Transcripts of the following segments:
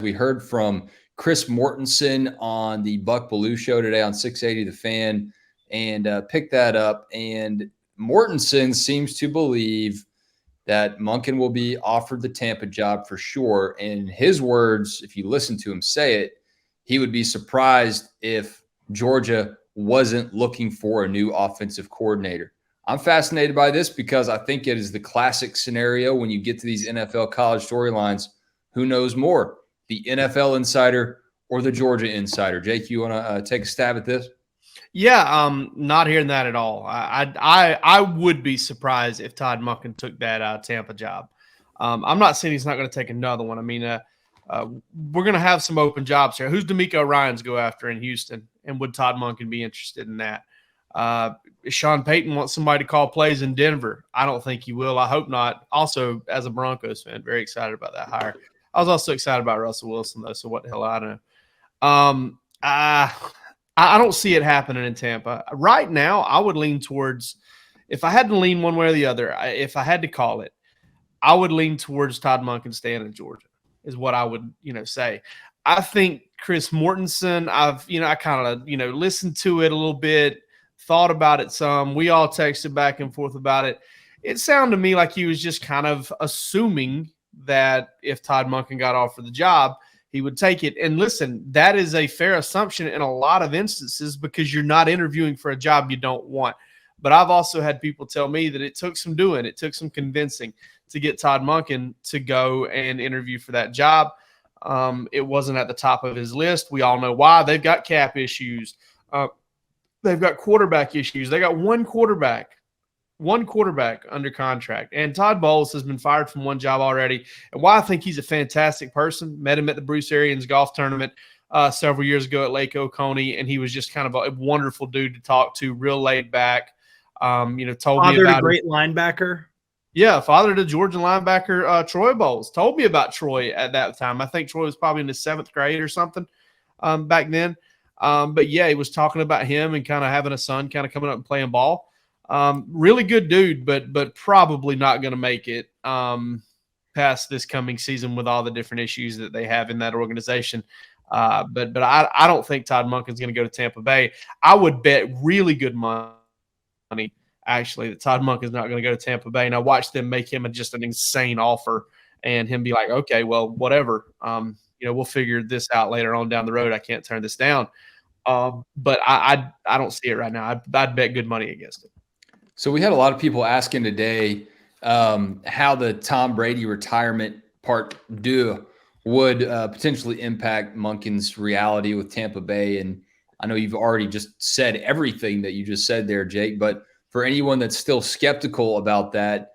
We heard from Chris Mortensen on the Buck Belue show today on 680 The Fan, and picked that up. And Mortensen seems to believe that Monken will be offered the Tampa job for sure. And in his words, if you listen to him say it, he would be surprised if Georgia wasn't looking for a new offensive coordinator. I'm fascinated by this because I think it is the classic scenario when you get to these NFL college storylines. Who knows more, the NFL insider or the Georgia insider? Jake, you want to take a stab at this? Yeah, not hearing that at all. I would be surprised if Todd Monken took that Tampa job. I'm not saying he's not going to take another one. I mean, we're going to have some open jobs here. Who's D'Amico Ryans go after in Houston, and would Todd Monken be interested in that? Sean Payton wants somebody to call plays in Denver. I don't think he will. I hope not. Also, as a Broncos fan, very excited about that hire. I was also excited about Russell Wilson, though, so what the hell I know. I don't see it happening in Tampa. Right now, I would lean towards, if I had to lean one way or the other, if I had to call it, I would lean towards Todd Monken staying in Georgia, is what I would, say. I think Chris Mortensen, I kind of, listened to it a little bit, thought about it some. We all texted back and forth about it. It sounded to me like he was just kind of assuming that if Todd Monken got offered the job, he would take it. And listen, that is a fair assumption in a lot of instances because you're not interviewing for a job you don't want. But I've also had people tell me that it took some doing, it took some convincing to get Todd Monken to go and interview for that job. It wasn't at the top of his list. We all know why. They've got cap issues. They've got quarterback issues. They got one quarterback under contract. And Todd Bowles has been fired from one job already. And why I think he's a fantastic person, met him at the Bruce Arians golf tournament several years ago at Lake Oconee, and he was just kind of a wonderful dude to talk to, real laid back. Told me about a great linebacker. Yeah, father to Georgia linebacker Troy Bowles. Told me about Troy at that time. I think Troy was probably in the 7th grade or something back then. But, yeah, he was talking about him and kind of having a son kind of coming up and playing ball. Really good dude, but probably not going to make it past this coming season with all the different issues that they have in that organization. But I don't think Todd Monken's going to go to Tampa Bay. I would bet really good money, actually, that Todd Monken's not going to go to Tampa Bay. And I watched them make him just an insane offer and him be like, okay, well, whatever. We'll figure this out later on down the road. I can't turn this down. But I don't see it right now. I'd bet good money against it. So we had a lot of people asking today how the Tom Brady retirement part deux would potentially impact Monken's reality with Tampa Bay. And I know you've already just said everything that you just said there, Jake, but for anyone that's still skeptical about that,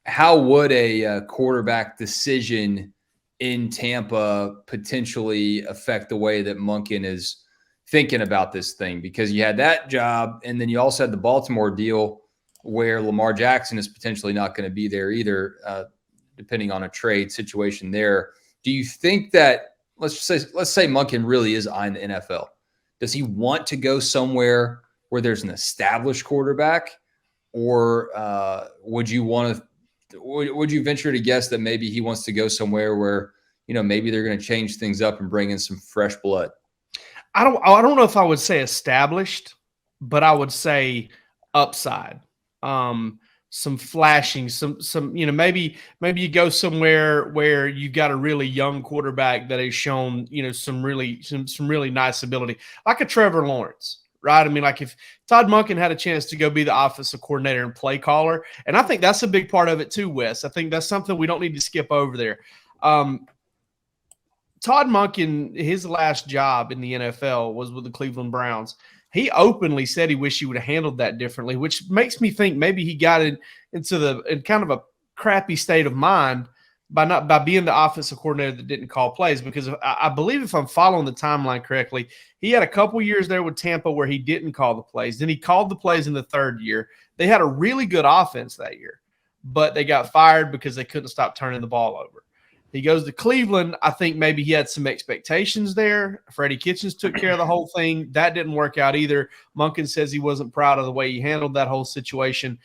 how would a quarterback decision in Tampa potentially affect the way that Monken is thinking about this thing? Because you had that job, and then you also had the Baltimore deal where Lamar Jackson is potentially not going to be there either, depending on a trade situation there. Do you think that, let's say Monken really is eyeing the NFL. Does he want to go somewhere where there's an established quarterback, or would you venture to guess that maybe he wants to go somewhere where, maybe they're going to change things up and bring in some fresh blood? I don't know if I would say established, but I would say upside. Some flashing, some maybe you go somewhere where you got a really young quarterback that has shown, some really nice ability, like a Trevor Lawrence, right? I mean, like if Todd Monken had a chance to go be the offensive coordinator and play caller, and I think that's a big part of it too, Wes. I think that's something we don't need to skip over there. Todd Monken, his last job in the NFL was with the Cleveland Browns. He openly said he wished he would have handled that differently, which makes me think maybe he got in kind of a crappy state of mind by being the offensive coordinator that didn't call plays. Because I believe, if I'm following the timeline correctly, he had a couple years there with Tampa where he didn't call the plays. Then he called the plays in the 3rd year. They had a really good offense that year, but they got fired because they couldn't stop turning the ball over. He goes to Cleveland. I think maybe he had some expectations there. Freddie Kitchens took care of the whole thing. That didn't work out either. Monken says he wasn't proud of the way he handled that whole situation.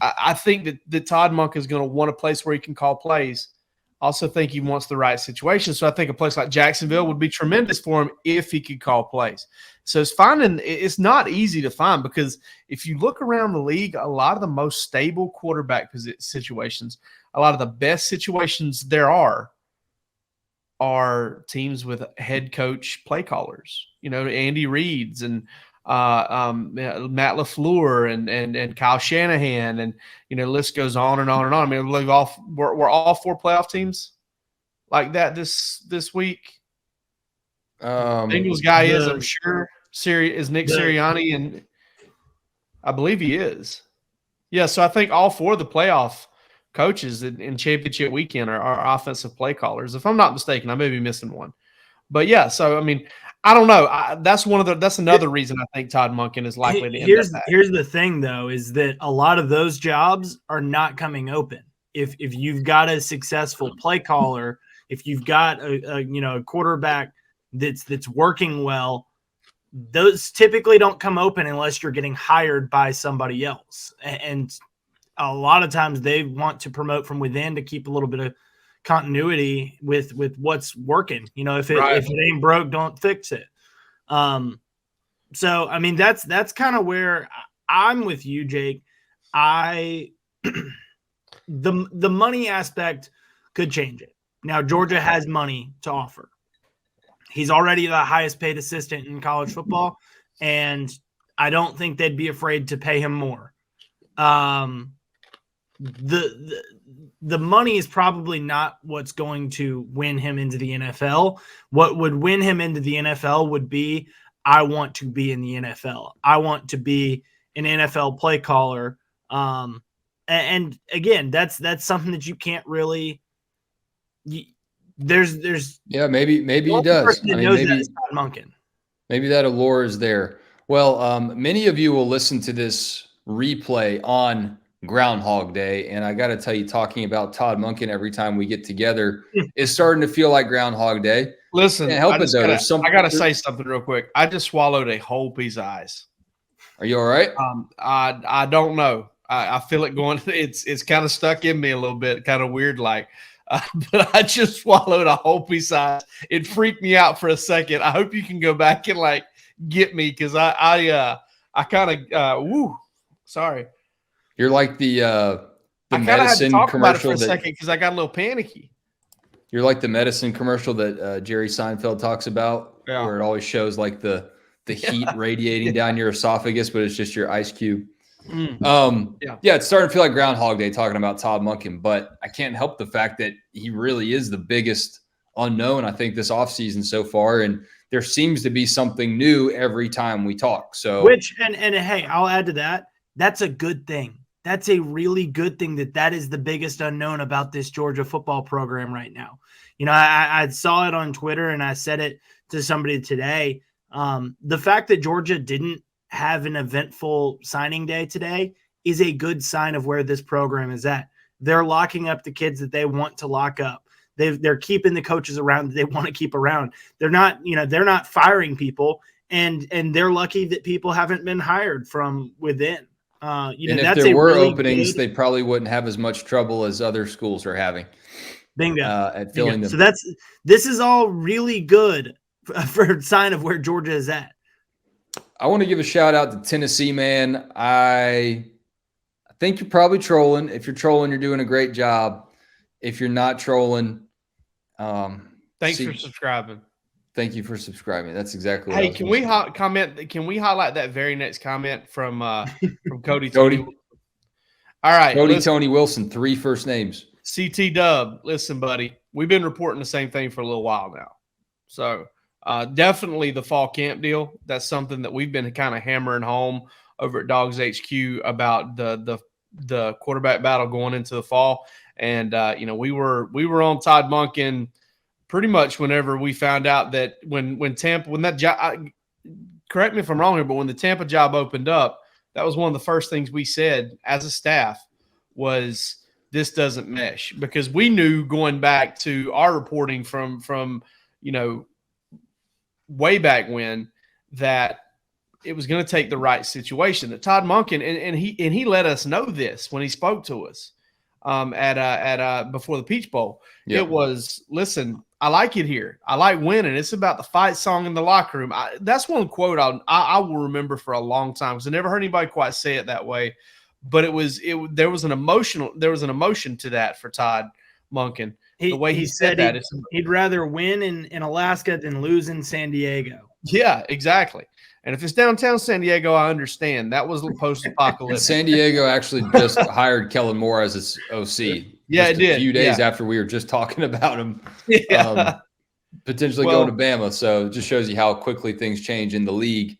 I think that Todd Monken is going to want a place where he can call plays. Also think he wants the right situation. So I think a place like Jacksonville would be tremendous for him if he could call plays. So it's not easy to find, because if you look around the league, a lot of the most stable quarterback situations, a lot of the best situations there are teams with head coach play callers, Andy Reid's and Matt LaFleur and Kyle Shanahan, and the list goes on and on and on. I mean, we're all 4 playoff teams like that this week. Bengals guy I'm sure. Is Nick Sirianni, and I believe he is. Yeah, so I think all 4 of the playoff coaches in championship weekend are offensive play callers. If I'm not mistaken, I may be missing one. But yeah, so I mean, I don't know. That's another reason I think Todd Monken is likely to end up back. Here's the thing, though, is that a lot of those jobs are not coming open. If you've got a successful play caller, if you've got a quarterback that's working well, those typically don't come open unless you're getting hired by somebody else. And a lot of times they want to promote from within to keep a little bit of continuity with what's working. If it ain't broke, don't fix it. So I mean, that's kind of where I'm with you, Jake. The money aspect could change it. Now Georgia has money to offer. He's already the highest paid assistant in college football, and I don't think they'd be afraid to pay him more. The money is probably not what's going to win him into the NFL. What would win him into the NFL would be, I want to be in the NFL. I want to be an NFL play caller. And again, that's something that you can't really. Maybe he does. I mean, maybe that allure is there. Well, many of you will listen to this replay on Groundhog Day, and I got to tell you, talking about Todd Monken every time we get together is starting to feel like Groundhog Day. Listen, I got to say something real quick. I just swallowed a whole piece of ice. Are you all right? I don't know. I feel it going. It's kind of stuck in me a little bit, kind of weird, like. But I just swallowed a whole piece of ice. It freaked me out for a second. I hope you can go back and get me, because I kind of sorry. You're like the medicine commercial for a second because I got a little panicky. You're like the medicine commercial that Jerry Seinfeld talks about, where it always shows like the heat radiating down your esophagus, but it's just your ice cube. It's starting to feel like Groundhog Day talking about Todd Monken, but I can't help the fact that he really is the biggest unknown, I think, this offseason so far, and there seems to be something new every time we talk. So, and hey, I'll add to that. That's a good thing. That's a really good thing that is the biggest unknown about this Georgia football program right now. I saw it on Twitter, and I said it to somebody today. The fact that Georgia didn't have an eventful signing day today is a good sign of where this program is at. They're locking up the kids that they want to lock up. They're keeping the coaches around that they want to keep around. They're not firing people, and they're lucky that people haven't been hired from within. And if there were openings, they probably wouldn't have as much trouble as other schools are having. Bingo. At filling them. So this is all really good for a sign of where Georgia is at. I want to give a shout out to Tennessee, man. I think you're probably trolling. If you're trolling, you're doing a great job. If you're not trolling, thanks for subscribing. Thank you for subscribing. That's exactly. Hey, can we comment? Can we highlight that very next comment from Cody? Cody. All right, Tony Wilson. 3 first names. CT Dub. Listen, buddy, we've been reporting the same thing for a little while now. So definitely the fall camp deal. That's something that we've been kind of hammering home over at DawgsHQ about the quarterback battle going into the fall. And we were on Todd Monken pretty much whenever we found out that when that job, correct me if I'm wrong here, but when the Tampa job opened up, that was one of the first things we said as a staff was this doesn't mesh, because we knew going back to our reporting from way back when that it was going to take the right situation. That Todd Monken and he let us know this when he spoke to us. at before the Peach Bowl. Yep. It was, listen, I like it here. I like winning. It's about the fight song in the locker room. That's one quote I will remember for a long time because I never heard anybody quite say it that way. But there was an emotion to that for Todd Monken. The way he said that, he'd rather win in Alaska than lose in San Diego. Yeah, exactly. And if it's downtown San Diego, I understand. That was post-apocalyptic. San Diego actually just hired Kellen Moore as its OC. Yeah, it did. A few days after we were just talking about him potentially Well, going to Bama. So it just shows you how quickly things change in the league.